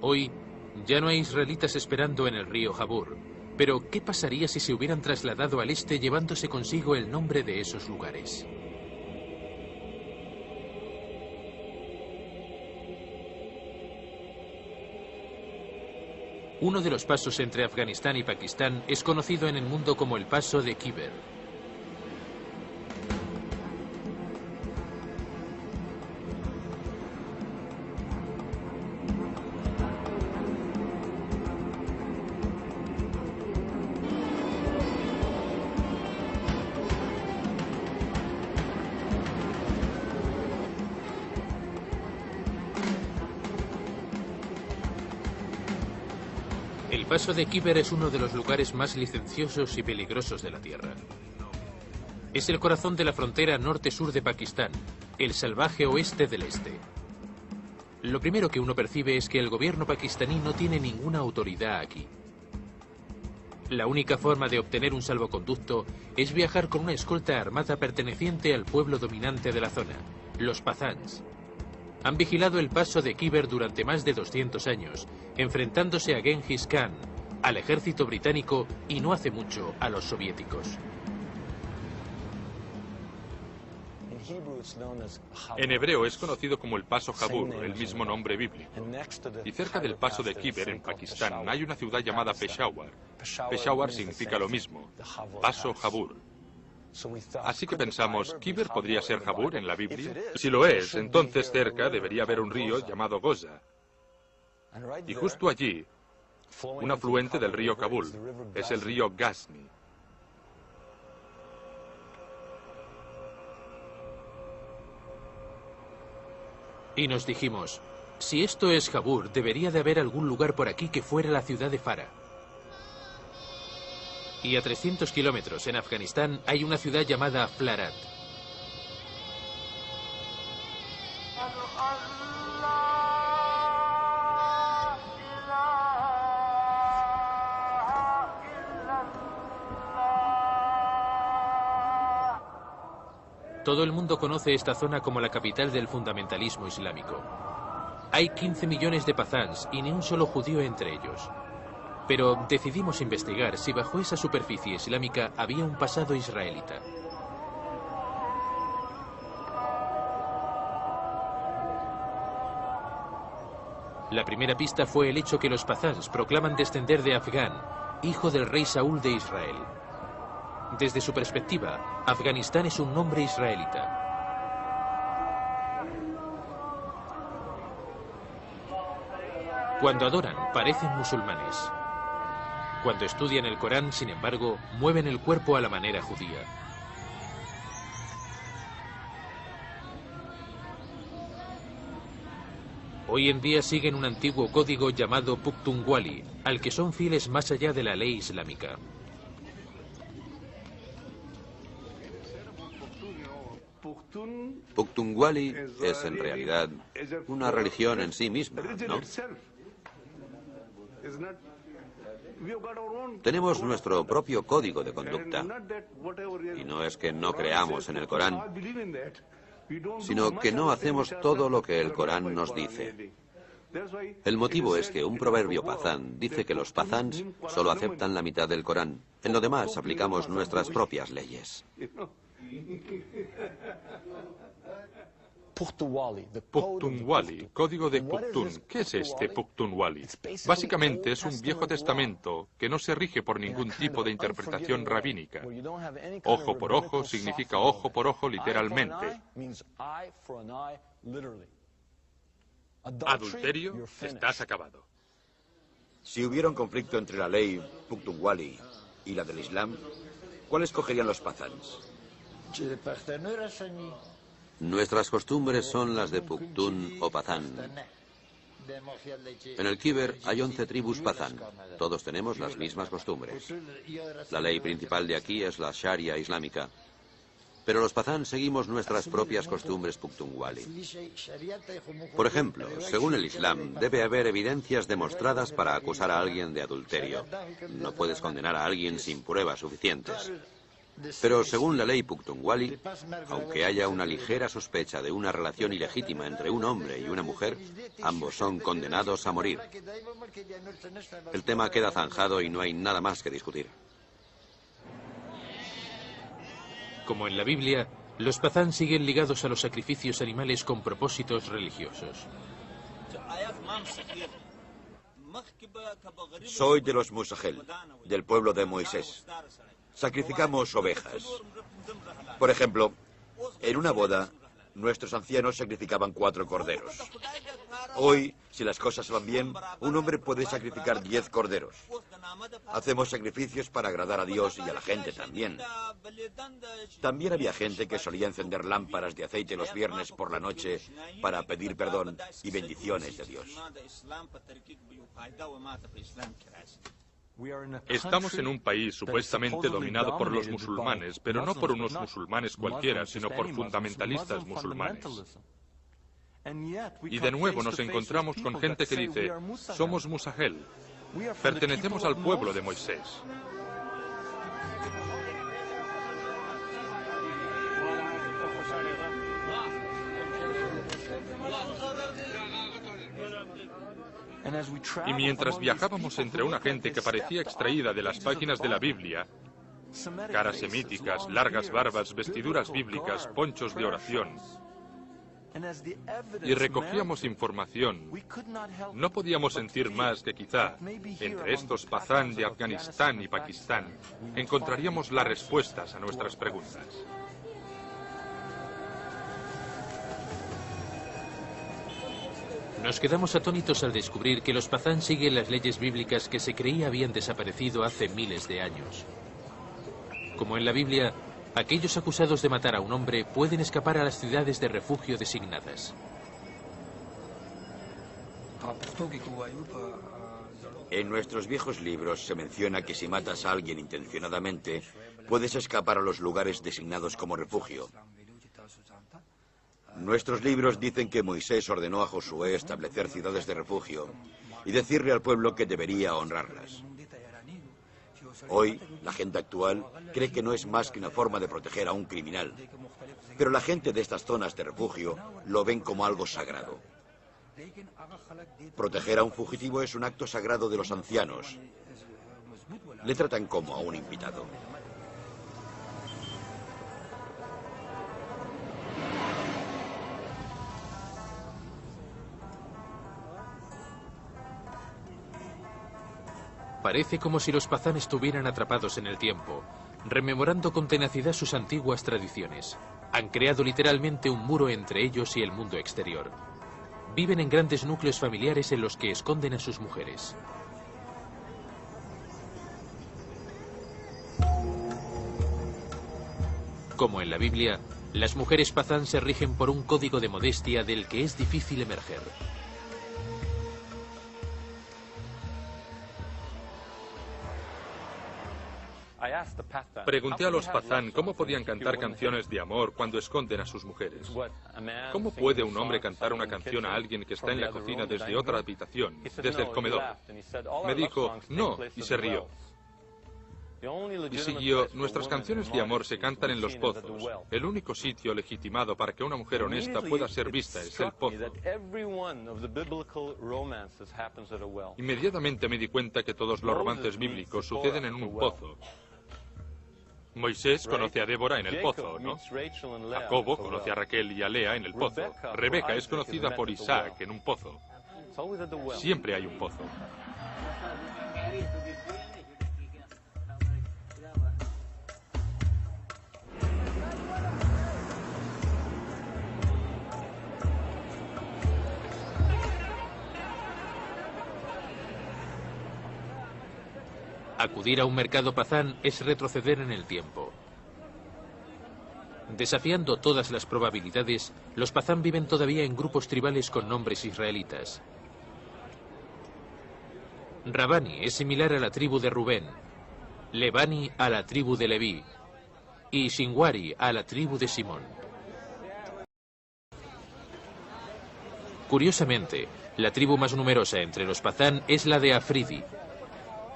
Hoy ya no hay israelitas esperando en el río Jabur. Pero, ¿qué pasaría si se hubieran trasladado al este llevándose consigo el nombre de esos lugares? Uno de los pasos entre Afganistán y Pakistán es conocido en el mundo como el paso de Khyber. El paso de Khyber es uno de los lugares más licenciosos y peligrosos de la Tierra. Es el corazón de la frontera norte-sur de Pakistán, el salvaje oeste del este. Lo primero que uno percibe es que el gobierno pakistaní no tiene ninguna autoridad aquí. La única forma de obtener un salvoconducto es viajar con una escolta armada perteneciente al pueblo dominante de la zona, los Pathans. Han vigilado el paso de Khyber durante más de 200 años, enfrentándose a Genghis Khan, al ejército británico y no hace mucho a los soviéticos. En hebreo es conocido como el paso Jabur, el mismo nombre bíblico. Y cerca del paso de Khyber, en Pakistán, hay una ciudad llamada Peshawar. Peshawar significa lo mismo, paso Jabur. Así que pensamos, ¿Khyber podría ser Jabur en la Biblia? Si lo es, entonces cerca debería haber un río llamado Goza. Y justo allí, un afluente del río Kabul, es el río Ghazni. Y nos dijimos, si esto es Jabur, debería de haber algún lugar por aquí que fuera la ciudad de Farah. Y a 300 kilómetros, en Afganistán, hay una ciudad llamada Flarat. Todo el mundo conoce esta zona como la capital del fundamentalismo islámico. Hay 15 millones de Pathans y ni un solo judío entre ellos. Pero decidimos investigar si bajo esa superficie islámica había un pasado israelita. La primera pista fue el hecho que los Pathans proclaman descender de Afgán, hijo del rey Saúl de Israel. Desde su perspectiva, Afganistán es un nombre israelita. Cuando adoran, parecen musulmanes. Cuando estudian el Corán, sin embargo, mueven el cuerpo a la manera judía. Hoy en día siguen un antiguo código llamado Pukhtunkhwali, al que son fieles más allá de la ley islámica. Pukhtunkhwali es en realidad una religión en sí misma, ¿no? Tenemos nuestro propio código de conducta. Y no es que no creamos en el Corán, sino que no hacemos todo lo que el Corán nos dice. El motivo es que un proverbio pazán dice que los pazans solo aceptan la mitad del Corán. En lo demás aplicamos nuestras propias leyes. Pukhtunkhwali, código de Pukhtun. ¿Qué es este Pukhtunkhwali? Básicamente es un Viejo Testamento que no se rige por ningún tipo de interpretación rabínica. Ojo por ojo significa ojo por ojo literalmente. Adulterio, estás acabado. Si hubiera un conflicto entre la ley Pukhtunkhwali y la del Islam, ¿cuál escogerían los pazans? Nuestras costumbres son las de Pukhtun o Pazán. En el Khyber hay 11 tribus Pazán. Todos tenemos las mismas costumbres. La ley principal de aquí es la Sharia islámica. Pero los Pazán seguimos nuestras propias costumbres Pukhtunkhwali. Por ejemplo, según el Islam, debe haber evidencias demostradas para acusar a alguien de adulterio. No puedes condenar a alguien sin pruebas suficientes. Pero según la ley Puctunguali, aunque haya una ligera sospecha de una relación ilegítima entre un hombre y una mujer, ambos son condenados a morir. El tema queda zanjado y no hay nada más que discutir. Como en la Biblia, los Pazán siguen ligados a los sacrificios animales con propósitos religiosos. Soy de los Musahel, del pueblo de Moisés. Sacrificamos ovejas. Por ejemplo, en una boda, nuestros ancianos sacrificaban 4 corderos. Hoy, si las cosas van bien, un hombre puede sacrificar 10 corderos. Hacemos sacrificios para agradar a Dios y a la gente también. También había gente que solía encender lámparas de aceite los viernes por la noche para pedir perdón y bendiciones de Dios. Estamos en un país supuestamente dominado por los musulmanes, pero no por unos musulmanes cualquiera, sino por fundamentalistas musulmanes. Y de nuevo nos encontramos con gente que dice, somos Musahel, pertenecemos al pueblo de Moisés. Y mientras viajábamos entre una gente que parecía extraída de las páginas de la Biblia, caras semíticas, largas barbas, vestiduras bíblicas, ponchos de oración, y recogíamos información, no podíamos sentir más que quizá, entre estos Pazán de Afganistán y Pakistán, encontraríamos las respuestas a nuestras preguntas. Nos quedamos atónitos al descubrir que los Pazán siguen las leyes bíblicas que se creía habían desaparecido hace miles de años. Como en la Biblia, aquellos acusados de matar a un hombre pueden escapar a las ciudades de refugio designadas. En nuestros viejos libros se menciona que si matas a alguien intencionadamente, puedes escapar a los lugares designados como refugio. Nuestros libros dicen que Moisés ordenó a Josué establecer ciudades de refugio y decirle al pueblo que debería honrarlas. Hoy, la gente actual cree que no es más que una forma de proteger a un criminal, pero la gente de estas zonas de refugio lo ven como algo sagrado. Proteger a un fugitivo es un acto sagrado de los ancianos. Le tratan como a un invitado. Parece como si los Pazán estuvieran atrapados en el tiempo, rememorando con tenacidad sus antiguas tradiciones. Han creado literalmente un muro entre ellos y el mundo exterior. Viven en grandes núcleos familiares en los que esconden a sus mujeres. Como en la Biblia, las mujeres Pazán se rigen por un código de modestia del que es difícil emerger. Pregunté a los Pazán cómo podían cantar canciones de amor cuando esconden a sus mujeres. ¿Cómo puede un hombre cantar una canción a alguien que está en la cocina desde otra habitación, desde el comedor? Me dijo, no, y se rió. Y siguió, nuestras canciones de amor se cantan en los pozos. El único sitio legitimado para que una mujer honesta pueda ser vista es el pozo. Inmediatamente me di cuenta que todos los romances bíblicos suceden en un pozo. Moisés conoce a Débora en el pozo, ¿no? Jacobo conoce a Raquel y a Lea en el pozo. Rebeca es conocida por Isaac en un pozo. Siempre hay un pozo. Acudir a un mercado Pazán es retroceder en el tiempo. Desafiando todas las probabilidades, los Pazán viven todavía en grupos tribales con nombres israelitas. Rabani es similar a la tribu de Rubén, Lebani a la tribu de Leví y Shinwari a la tribu de Simón. Curiosamente, la tribu más numerosa entre los Pazán es la de Afridi,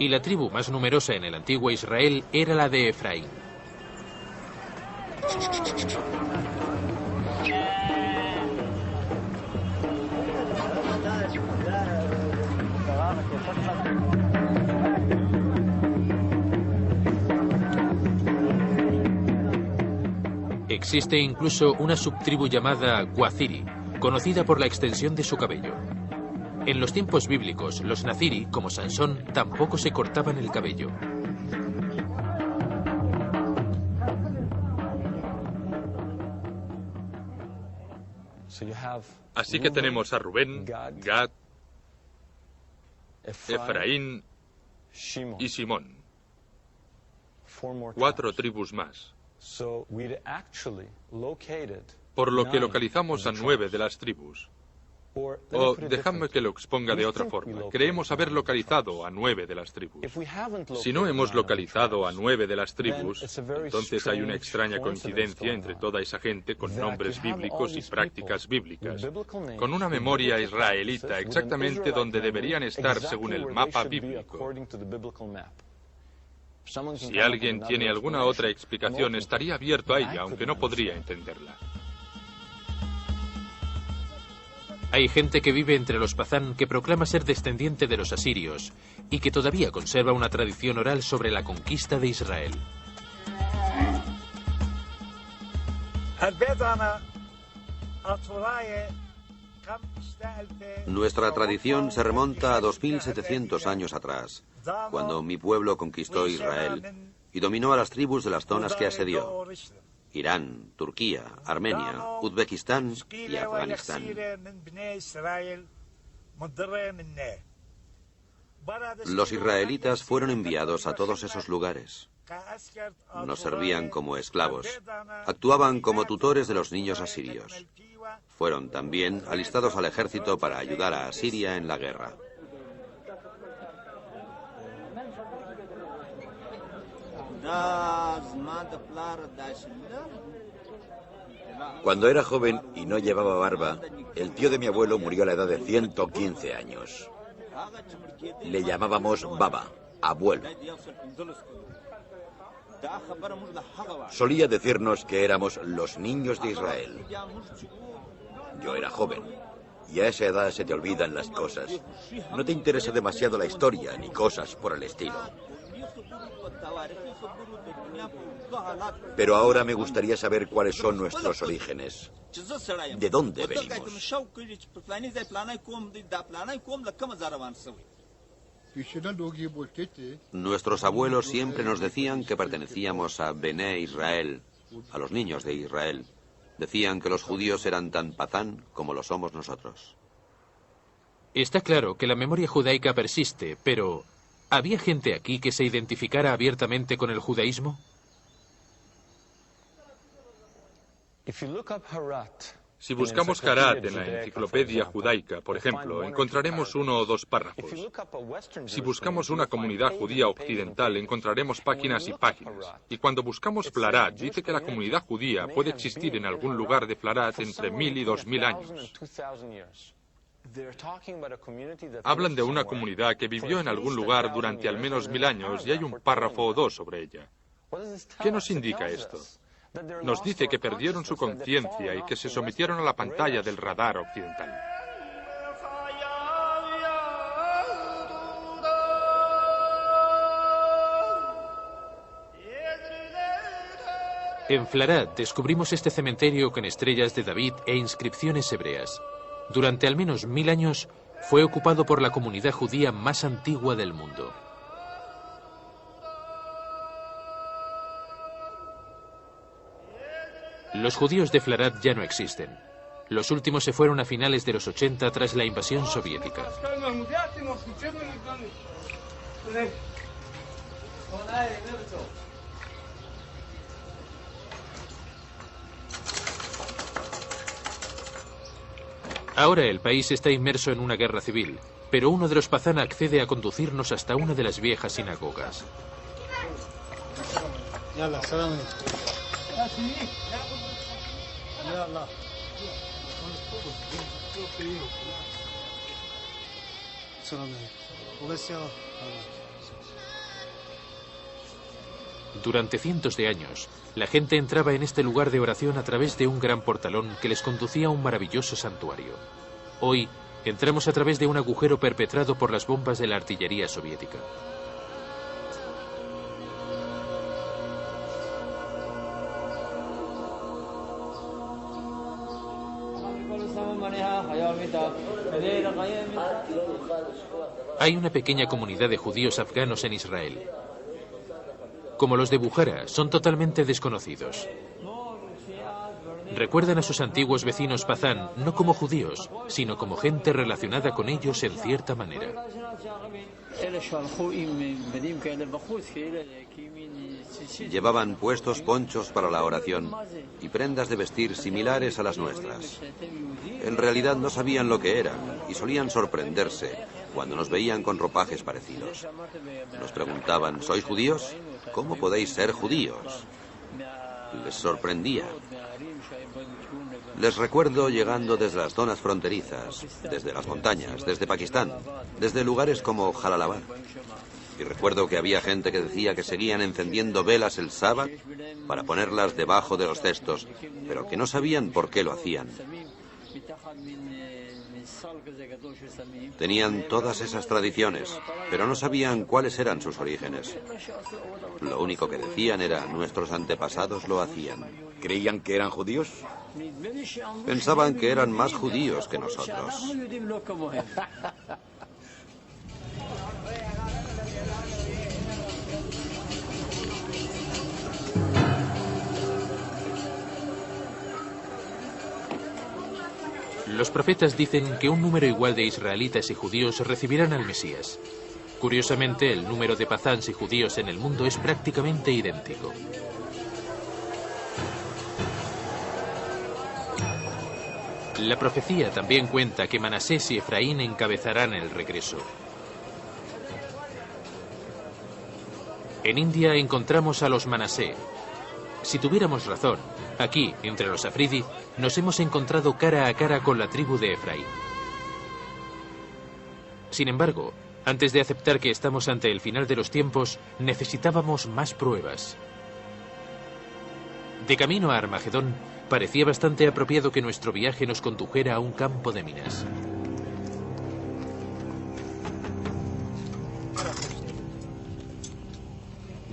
y la tribu más numerosa en el antiguo Israel era la de Efraín. Existe incluso una subtribu llamada Guaziri, conocida por la extensión de su cabello. En los tiempos bíblicos, los naziri, como Sansón, tampoco se cortaban el cabello. Así que tenemos a Rubén, Gad, Efraín y Simón. 4 tribus más. Por lo que localizamos a 9 de las tribus. O dejadme que lo exponga de otra forma. Creemos haber localizado a 9 de las tribus. Si no hemos localizado a 9 de las tribus, entonces hay una extraña coincidencia entre toda esa gente con nombres bíblicos y prácticas bíblicas, con una memoria israelita exactamente donde deberían estar según el mapa bíblico. Si alguien tiene alguna otra explicación, estaría abierto a ella, aunque no podría entenderla. Hay gente que vive entre los Pazán que proclama ser descendiente de los asirios y que todavía conserva una tradición oral sobre la conquista de Israel. Nuestra tradición se remonta a 2700 años atrás, cuando mi pueblo conquistó Israel y dominó a las tribus de las zonas que asedió: Irán, Turquía, Armenia, Uzbekistán y Afganistán. Los israelitas fueron enviados a todos esos lugares. Nos servían como esclavos. Actuaban como tutores de los niños asirios. Fueron también alistados al ejército para ayudar a Asiria en la guerra. Cuando era joven y no llevaba barba, el tío de mi abuelo murió a la edad de 115 años. Le llamábamos Baba, abuelo. Solía decirnos que éramos los niños de Israel. Yo era joven, y a esa edad se te olvidan las cosas. No te interesa demasiado la historia ni cosas por el estilo. Pero ahora me gustaría saber cuáles son nuestros orígenes. ¿De dónde venimos? Nuestros abuelos siempre nos decían que pertenecíamos a Bené Israel, a los niños de Israel. Decían que los judíos eran tan pazán como lo somos nosotros. Está claro que la memoria judaica persiste, pero ¿había gente aquí que se identificara abiertamente con el judaísmo? Si buscamos Harat en la enciclopedia judaica, por ejemplo, encontraremos 1 o 2 párrafos. Si buscamos una comunidad judía occidental, encontraremos páginas y páginas. Y cuando buscamos Flarat, dice que la comunidad judía puede existir en algún lugar de Flarat entre 1000 y 2000 años. Hablan de una comunidad que vivió en algún lugar durante al menos 1000 años y hay un párrafo o 2 sobre ella. ¿Qué nos indica esto? Nos dice que perdieron su conciencia y que se sometieron a la pantalla del radar occidental. En Flarat descubrimos este cementerio con estrellas de David e inscripciones hebreas. Durante al menos 1000 años fue ocupado por la comunidad judía más antigua del mundo. Los judíos de Flarat ya no existen. Los últimos se fueron a finales de los 80 tras la invasión soviética. Ahora el país está inmerso en una guerra civil, pero uno de los Pazán accede a conducirnos hasta una de las viejas sinagogas. Durante cientos de años, la gente entraba en este lugar de oración a través de un gran portalón que les conducía a un maravilloso santuario. Hoy, entramos a través de un agujero perpetrado por las bombas de la artillería soviética. Hay una pequeña comunidad de judíos afganos en Israel. Como los de Bukhara, son totalmente desconocidos. Recuerdan a sus antiguos vecinos Pazán no como judíos, sino como gente relacionada con ellos en cierta manera. Llevaban puestos ponchos para la oración y prendas de vestir similares a las nuestras. En realidad no sabían lo que eran y solían sorprenderse cuando nos veían con ropajes parecidos. Nos preguntaban, ¿sois judíos? ¿Cómo podéis ser judíos? Les sorprendía. Les recuerdo llegando desde las zonas fronterizas, desde las montañas, desde Pakistán, desde lugares como Jalalabad. Y recuerdo que había gente que decía que seguían encendiendo velas el sábado para ponerlas debajo de los cestos, pero que no sabían por qué lo hacían. Tenían todas esas tradiciones, pero no sabían cuáles eran sus orígenes. Lo único que decían era, nuestros antepasados lo hacían. ¿Creían que eran judíos? Pensaban que eran más judíos que nosotros. Los profetas dicen que un número igual de israelitas y judíos recibirán al Mesías. Curiosamente, el número de pazáns y judíos en el mundo es prácticamente idéntico. La profecía también cuenta que Manasés y Efraín encabezarán el regreso. En India encontramos a los Manasé. Si tuviéramos razón, aquí, entre los Afridi, nos hemos encontrado cara a cara con la tribu de Efraín. Sin embargo, antes de aceptar que estamos ante el final de los tiempos, necesitábamos más pruebas. De camino a Armagedón, parecía bastante apropiado que nuestro viaje nos condujera a un campo de minas.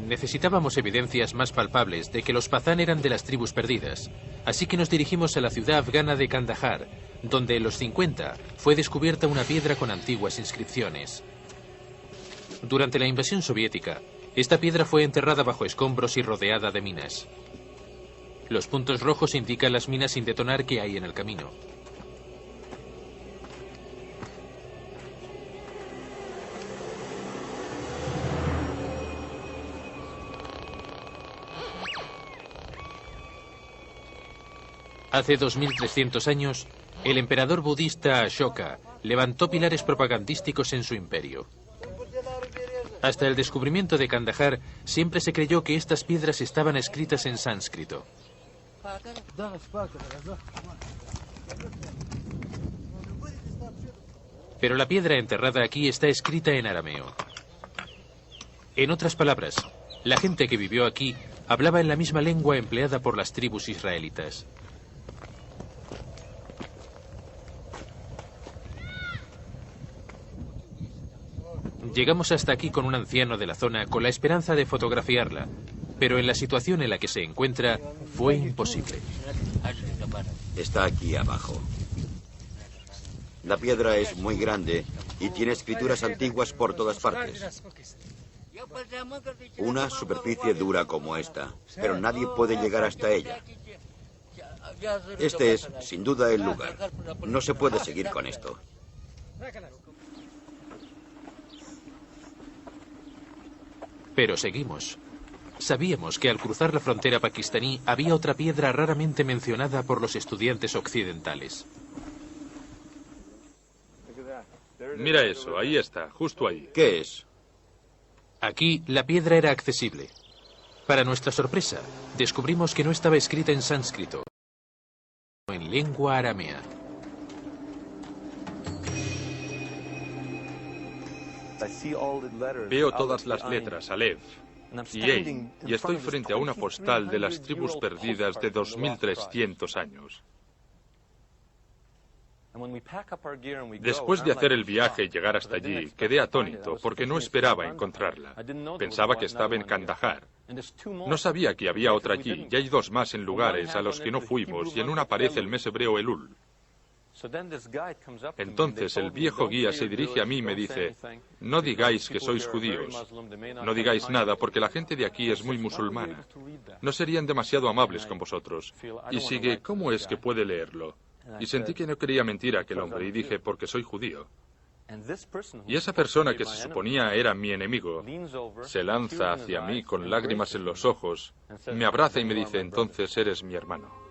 Necesitábamos evidencias más palpables de que los Pazán eran de las tribus perdidas, así que nos dirigimos a la ciudad afgana de Kandahar, donde en los 50 fue descubierta una piedra con antiguas inscripciones. Durante la invasión soviética, esta piedra fue enterrada bajo escombros y rodeada de minas. Los puntos rojos indican las minas sin detonar que hay en el camino. Hace 2300 años, el emperador budista Ashoka levantó pilares propagandísticos en su imperio. Hasta el descubrimiento de Kandahar, siempre se creyó que estas piedras estaban escritas en sánscrito. Pero la piedra enterrada aquí está escrita en arameo. En otras palabras, la gente que vivió aquí hablaba en la misma lengua empleada por las tribus israelitas. Llegamos hasta aquí con un anciano de la zona con la esperanza de fotografiarla, pero en la situación en la que se encuentra fue imposible. Está aquí abajo. La piedra es muy grande y tiene escrituras antiguas por todas partes. Una superficie dura como esta, pero nadie puede llegar hasta ella. Este es, sin duda, el lugar. No se puede seguir con esto. Pero seguimos. Sabíamos que al cruzar la frontera pakistaní había otra piedra raramente mencionada por los estudiantes occidentales. Mira eso, ahí está, justo ahí. ¿Qué es? Aquí la piedra era accesible. Para nuestra sorpresa, descubrimos que no estaba escrita en sánscrito, sino en lengua aramea. Veo todas las letras, Aleph. y estoy frente a una postal de las tribus perdidas de 2300 años. Después de hacer el viaje y llegar hasta allí, quedé atónito porque no esperaba encontrarla. Pensaba que estaba en Kandahar. No sabía que había otra allí, y hay dos más en lugares a los que no fuimos, y en una aparece el mes hebreo Elul. Entonces el viejo guía se dirige a mí y me dice, no digáis que sois judíos, no digáis nada porque la gente de aquí es muy musulmana. No serían demasiado amables con vosotros. Y sigue, ¿cómo es que puede leerlo? Y sentí que no quería mentir a aquel hombre y dije, porque soy judío. Y esa persona que se suponía era mi enemigo, se lanza hacia mí con lágrimas en los ojos, me abraza y me dice, entonces eres mi hermano.